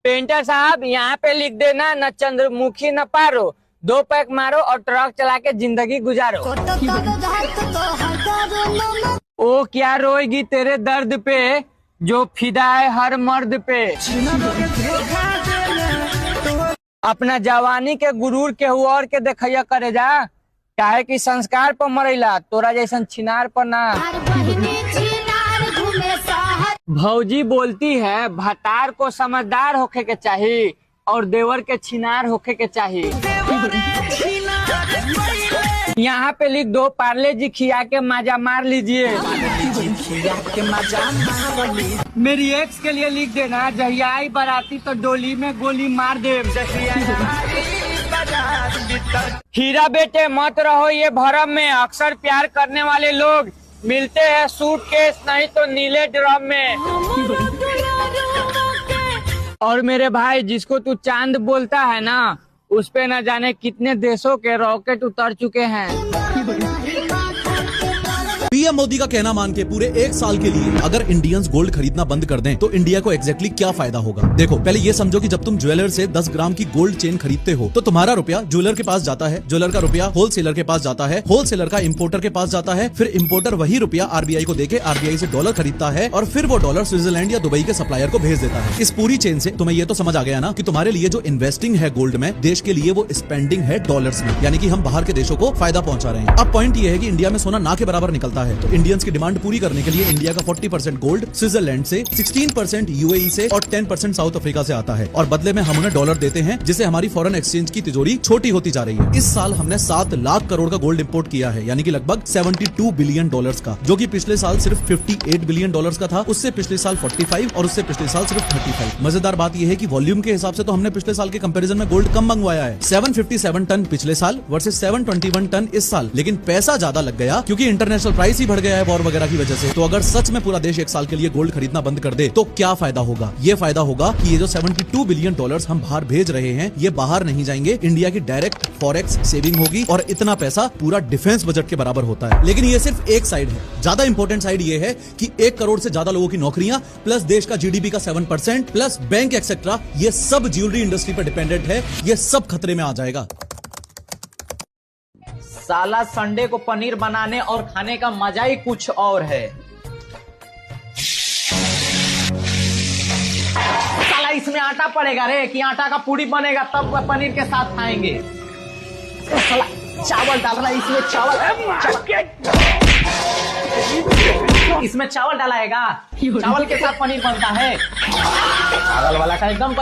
Painter साहब यहाँ पे लिख देना, न चंद्रमुखी न पारो, 2 पैक मारो और ट्रक चला के जिंदगी गुजारो। ओ क्या रोएगी तेरे दर्द पे, जो फिदा है हर मर्द पे। अपना जवानी के गुरूर के हुआ और के देखैया करे जा, काहे की संस्कार पर मरेला, तोरा जैसन छिनार पर ना। भौजी बोलती है भतार को समझदार होके के चाहिए और देवर के छिनार होके के चाहिए। यहाँ पे लिख दो, पार्ले जी खिया के मजा मार लीजिए। मेरी एक्स के लिए लिख देना, जहिया आई बाराती तो डोली में गोली मार दे। हीरा बेटे मत रहो ये भरम में, अक्सर प्यार करने वाले लोग मिलते हैं सूटकेस नहीं तो नीले ड्रम में। और मेरे भाई, जिसको तू चांद बोलता है ना, उस पे न जाने कितने देशों के रॉकेट उतर चुके हैं। पीएम मोदी का कहना मान के पूरे 1 साल के लिए अगर इंडियंस गोल्ड खरीदना बंद कर दें तो इंडिया को एग्जैक्टली क्या फायदा होगा। देखो, पहले ये समझो कि जब तुम ज्वेलर से 10 ग्राम की गोल्ड चेन खरीदते हो तो तुम्हारा रुपया ज्वेलर के पास जाता है, ज्वेलर का रुपया होलसेलर के पास जाता है, होलसेलर का इंपोर्टर के पास जाता है, फिर इंपोर्टर वही रुपया आरबीआई को देके आरबीआई से डॉलर खरीदता है और फिर वो डॉलर स्विट्जरलैंड या दुबई के सप्लायर को भेज देता है। इस पूरी चेन से तुम्हें ये तो समझ आ गया ना कि तुम्हारे लिए जो इन्वेस्टिंग है गोल्ड में, देश के लिए वो स्पेंडिंग है डॉलर्स में, यानी कि हम बाहर के देशों को फायदा पहुंचा रहे हैं। अब पॉइंट ये है कि इंडिया में सोना ना के बराबर निकलता है, तो इंडियंस की डिमांड पूरी करने के लिए इंडिया का 40% गोल्ड स्विट्जरलैंड से, 16% यूएई से और 10% साउथ अफ्रीका से आता है और बदले में हम उन्हें डॉलर देते हैं, जिससे हमारी फॉरेन एक्सचेंज की तिजोरी छोटी होती जा रही है। इस साल हमने 7 लाख करोड़ का गोल्ड इंपोर्ट किया है, यानी कि लगभग 72 बिलियन डॉलर्स का, जो कि पिछले साल सिर्फ 58 बिलियन डॉलर्स का था, उससे पिछले साल 45 और उससे पिछले साल सिर्फ 35। मजेदार बात यह है कि वॉल्यूम के हिसाब से तो हमने पिछले साल के कंपैरिजन में गोल्ड कम मंगवाया है, 757 टन पिछले साल वर्सेस 721 टन इस साल, लेकिन पैसा ज्यादा लग गया क्योंकि इंटरनेशनल प्राइस ही बढ़ गया है वॉर वगैरह की वजह से। तो अगर सच में पूरा देश 1 साल के लिए गोल्ड खरीदना बंद कर दे तो क्या फायदा होगा? ये फायदा होगा कि ये जो 72 बिलियन डॉलर्स हम बाहर भेज रहे हैं ये बाहर नहीं जाएंगे, इंडिया की डायरेक्ट फॉरेक्स सेविंग होगी और इतना पैसा पूरा डिफेंस बजट के बराबर होता है। लेकिन ये सिर्फ एक साइड है, ज्यादा इंपॉर्टेंट साइड ये है कि 1 करोड़ से ज्यादा लोगों की नौकरियां प्लस देश का जीडीपी का 7% प्लस बैंक एक्सेट्रा, ये सब ज्वेलरी इंडस्ट्री पर डिपेंडेंट है, ये सब खतरे में आ जाएगा। साला संडे को पनीर बनाने और खाने का मजा ही कुछ और है। साला इसमें आटा पड़ेगा रे कि आटा का पूरी बनेगा तब पनीर के साथ खाएंगे। साला चावल डाल रहा है इसमें, इसमें चावल डालाएगा, चावल के साथ पनीर बनता है। चावल वाला का एकदम